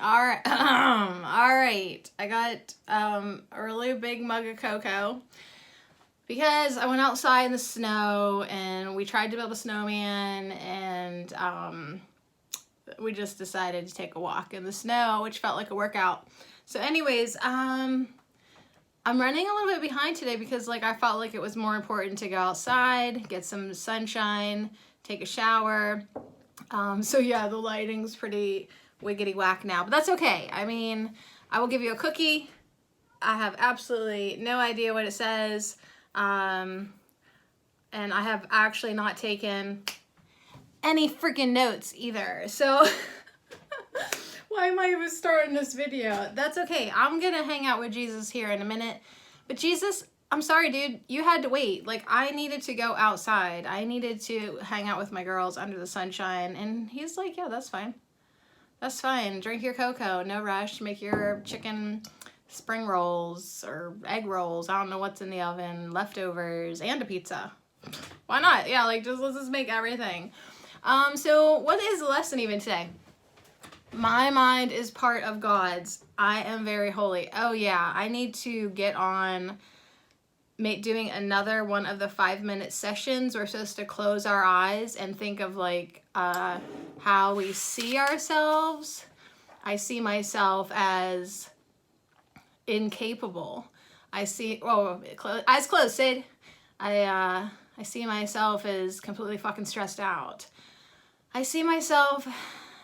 All right. All right. I got a really big mug of cocoa because I went outside in the snow and we tried to build a snowman, and we just decided to take a walk in the snow, which felt like a workout. So anyways, I'm running a little bit behind today because like I felt like it was more important to go outside, get some sunshine, take a shower. So yeah, the lighting's pretty wiggity whack now, but that's okay. I mean, I will give you a cookie. I have absolutely no idea what it says. And I have actually not taken any freaking notes either. So why am I even starting this video? That's okay. I'm gonna hang out with Jesus here in a minute. But Jesus, I'm sorry, dude. You had to wait. Like, I needed to go outside. I needed to hang out with my girls under the sunshine. And he's like, yeah, that's fine. That's fine. Drink your cocoa. No rush. Make your chicken spring rolls or egg rolls. I don't know what's in the oven. Leftovers and a pizza. Why not? Yeah, like, let's just make everything. So what is the lesson even today? My mind is part of God's. I am very holy. Oh yeah, I need to get on doing another one of the 5-minute sessions. We're supposed to close our eyes and think of like how we see ourselves. I see myself as incapable. I see, eyes closed, Sid. I see myself as completely fucking stressed out. I see myself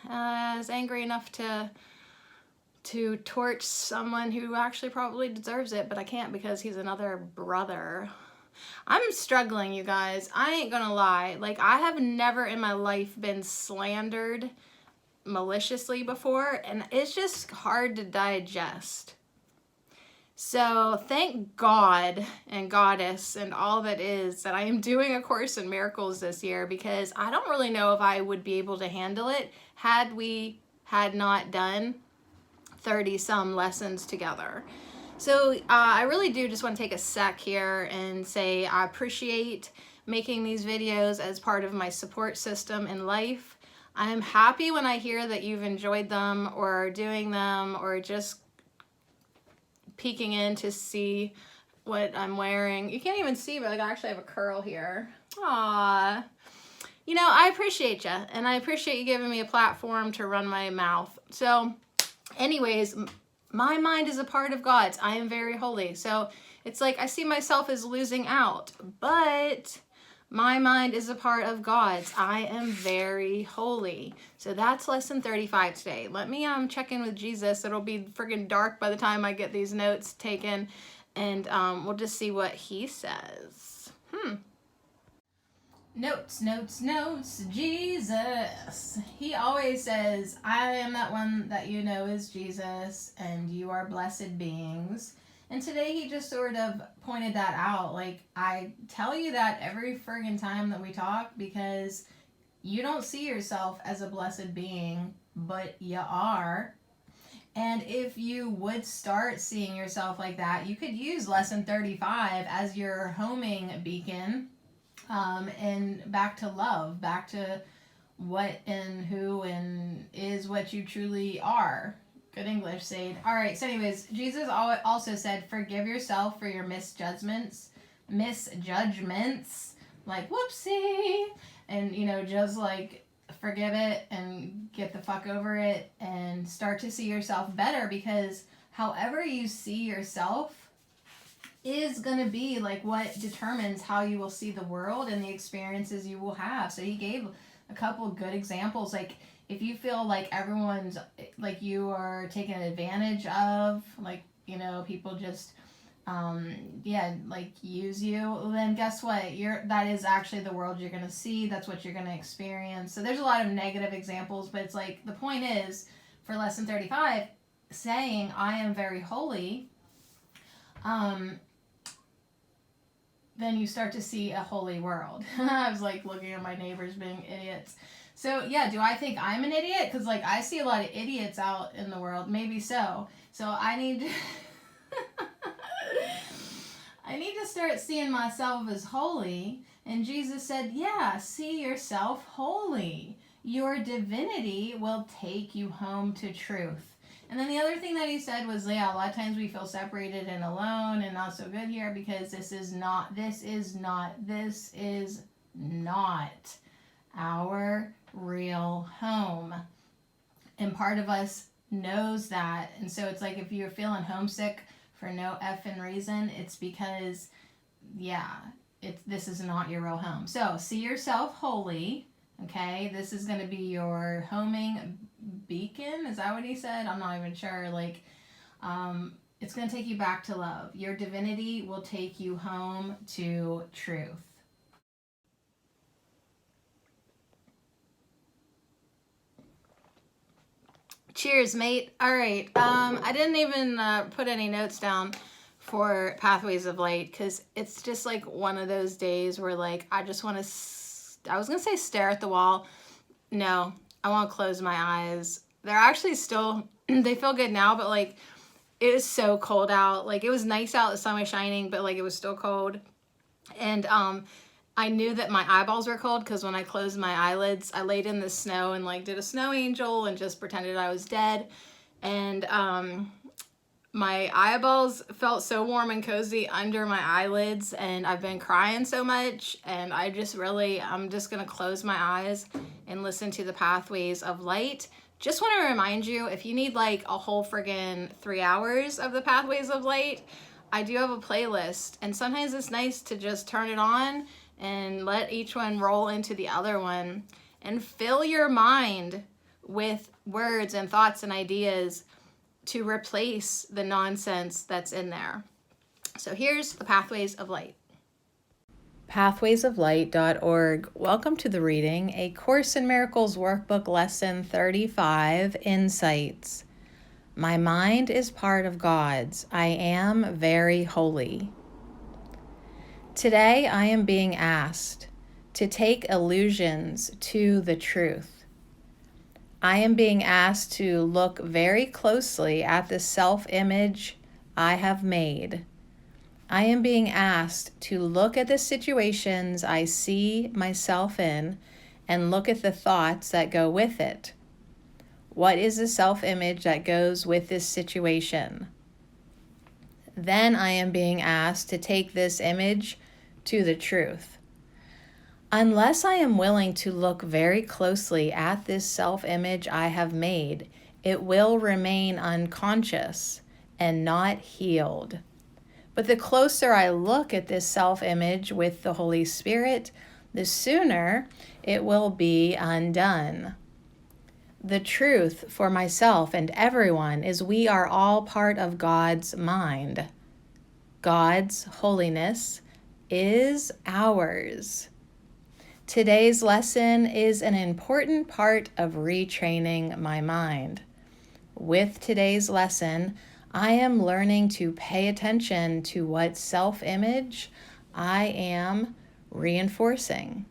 as angry enough to torch someone who actually probably deserves it, but I can't because he's another brother. I'm struggling, you guys. I ain't gonna lie. Like, I have never in my life been slandered maliciously before, and it's just hard to digest. So thank God and Goddess and all that is that I am doing A Course in Miracles this year, because I don't really know if I would be able to handle it had we not done 30 some lessons together. So I really do just want to take a sec here and say I appreciate making these videos as part of my support system in life. I am happy when I hear that you've enjoyed them or are doing them or just peeking in to see what I'm wearing. You can't even see, but like, I actually have a curl here. Aww. You know, I appreciate you, and I appreciate you giving me a platform to run my mouth. So anyways, my mind is a part of God's. I am very holy. So it's like I see myself as losing out, but my mind is a part of God's. I am very holy. So that's lesson 35 today. Let me check in with Jesus. It'll be friggin' dark by the time I get these notes taken, and we'll just see what he says. Notes, notes, notes, Jesus. He always says, I am that one that you know is Jesus, and you are blessed beings. And today he just sort of pointed that out. Like, I tell you that every friggin' time that we talk, because you don't see yourself as a blessed being, but you are. And if you would start seeing yourself like that, you could use lesson 35 as your homing beacon. And back to love, back to what and who and is what you truly are. Good English, Sade. All right, so anyways, Jesus also said, forgive yourself for your misjudgments, like whoopsie, and you know, just like forgive it and get the fuck over it and start to see yourself better, because however you see yourself is going to be like what determines how you will see the world and the experiences you will have. So he gave a couple of good examples. Like, if you feel like everyone's like you are taken advantage of, like, you know, people just like use you, then guess what? That is actually the world you're going to see. That's what you're going to experience. So there's a lot of negative examples, but it's like the point is for lesson 35 saying I am very holy, then you start to see a holy world. I was like looking at my neighbors being idiots. So yeah, do I think I'm an idiot? Because like I see a lot of idiots out in the world. Maybe so. So I need to I need to start seeing myself as holy. And Jesus said, yeah, see yourself holy. your divinity will take you home to truth. And then the other thing that he said was, yeah, a lot of times we feel separated and alone and not so good here because this is not our real home. And part of us knows that. And so it's like if you're feeling homesick for no effing reason, it's because, this is not your real home. So see yourself holy. Okay, this is going to be your homing beacon. Is that what he said? I'm not even sure. It's going to take you back to love. Your divinity will take you home to truth. Cheers, mate. All right. I didn't even put any notes down for Pathways of Light because it's just like one of those days where I just want to I was going to say stare at the wall. No, I want to close my eyes. They're actually still, they feel good now, but it is so cold out. It was nice out, the sun was shining, but it was still cold. And I knew that my eyeballs were cold because when I closed my eyelids, I laid in the snow and did a snow angel and just pretended I was dead. And my eyeballs felt so warm and cozy under my eyelids, and I've been crying so much, and I'm just going to close my eyes and listen to the Pathways of Light. Just want to remind you, if you need a whole friggin' 3 hours of the Pathways of Light, I do have a playlist, and sometimes it's nice to just turn it on and let each one roll into the other one and fill your mind with words and thoughts and ideas to replace the nonsense that's in there. So here's the Pathways of Light. Pathwaysoflight.org. Welcome to the reading, A Course in Miracles Workbook Lesson 35, Insights. My mind is part of God's. I am very holy. Today I am being asked to take illusions to the truth. I am being asked to look very closely at the self-image I have made. I am being asked to look at the situations I see myself in and look at the thoughts that go with it. What is the self-image that goes with this situation? Then I am being asked to take this image to the truth. Unless I am willing to look very closely at this self-image I have made, it will remain unconscious and not healed. But the closer I look at this self-image with the Holy Spirit, the sooner it will be undone. The truth for myself and everyone is we are all part of God's mind. God's holiness is ours. Today's lesson is an important part of retraining my mind. With today's lesson, I am learning to pay attention to what self-image I am reinforcing,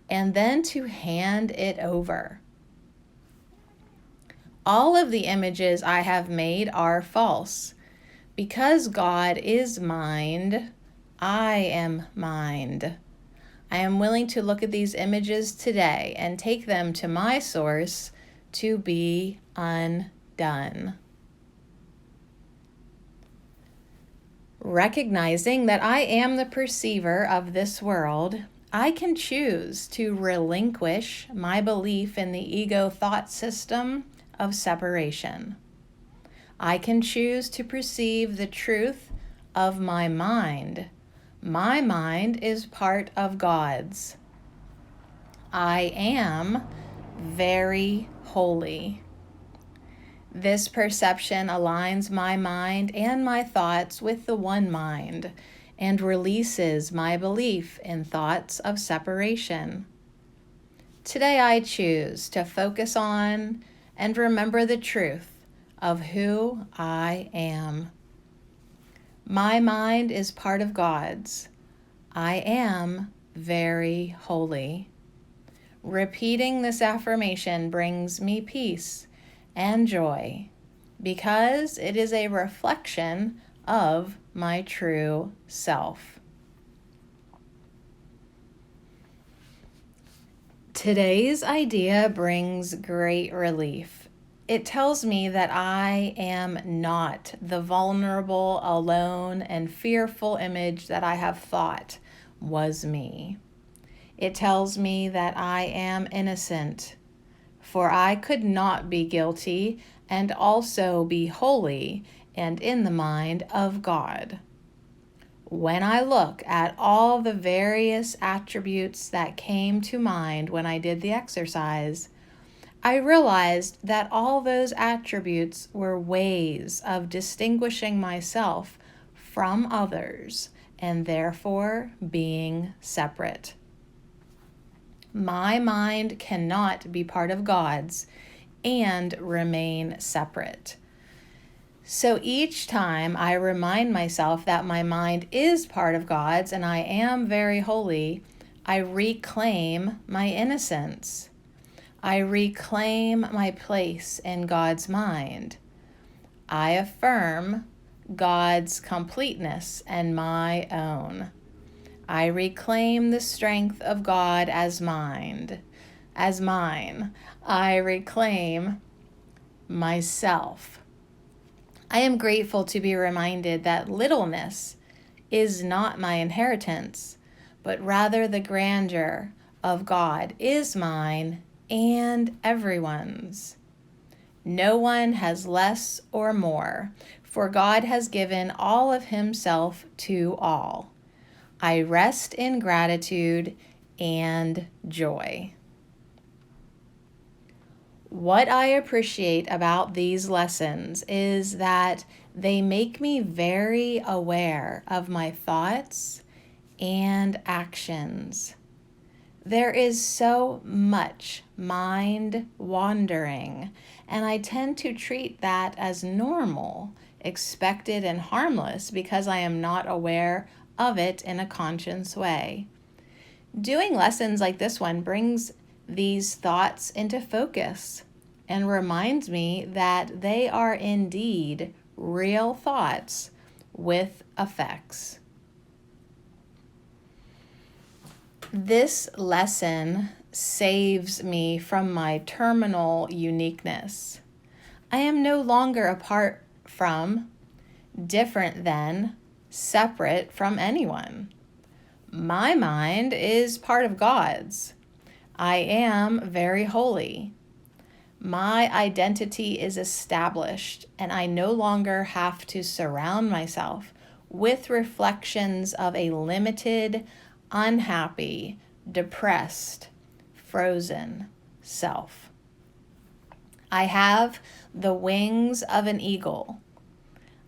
and then to hand it over. All of the images I have made are false. Because God is mind, I am mind. I am willing to look at these images today and take them to my source to be undone. Recognizing that I am the perceiver of this world, I can choose to relinquish my belief in the ego thought system of separation. I can choose to perceive the truth of my mind. My mind is part of God's. I am very holy. This perception aligns my mind and my thoughts with the one mind and releases my belief in thoughts of separation. Today I choose to focus on and remember the truth of who I am. My mind is part of God's. I am very holy. Repeating this affirmation brings me peace and joy because it is a reflection of my true self. Today's idea brings great relief. It tells me that I am not the vulnerable, alone, and fearful image that I have thought was me. It tells me that I am innocent, for I could not be guilty and also be holy and in the mind of God. When I look at all the various attributes that came to mind when I did the exercise, I realized that all those attributes were ways of distinguishing myself from others and therefore being separate. My mind cannot be part of God's and remain separate. So each time I remind myself that my mind is part of God's and I am very holy, I reclaim my innocence. I reclaim my place in God's mind. I affirm God's completeness and my own. I reclaim the strength of God as mine. I reclaim myself. I am grateful to be reminded that littleness is not my inheritance, but rather the grandeur of God is mine and everyone's. No one has less or more, for God has given all of himself to all. I rest in gratitude and joy. What I appreciate about these lessons is that they make me very aware of my thoughts and actions. There is so much mind wandering, and I tend to treat that as normal, expected, and harmless because I am not aware of it in a conscious way. Doing lessons like this one brings these thoughts into focus and reminds me that they are indeed real thoughts with effects. This lesson saves me from my terminal uniqueness. I am no longer apart from, different than, separate from anyone. My mind is part of God's. I am very holy. My identity is established, and I no longer have to surround myself with reflections of a limited, unhappy, depressed, frozen self. I have the wings of an eagle.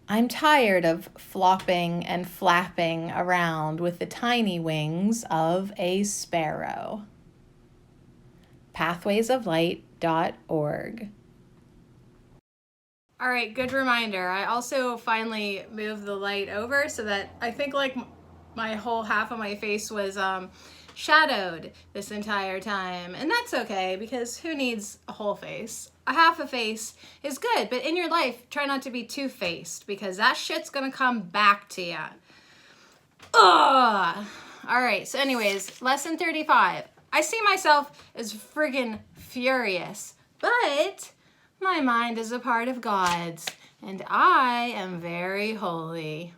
I'm tired of flopping and flapping around with the tiny wings of a sparrow. pathwaysoflight.org. All right, good reminder. I also finally moved the light over so that I think like my whole half of my face was shadowed this entire time. And that's okay, because who needs a whole face? A half a face is good, but in your life, try not to be two-faced, because that shit's gonna come back to you. Ugh! All right, so anyways, lesson 35. I see myself as friggin' furious, but my mind is a part of God's, and I am very holy.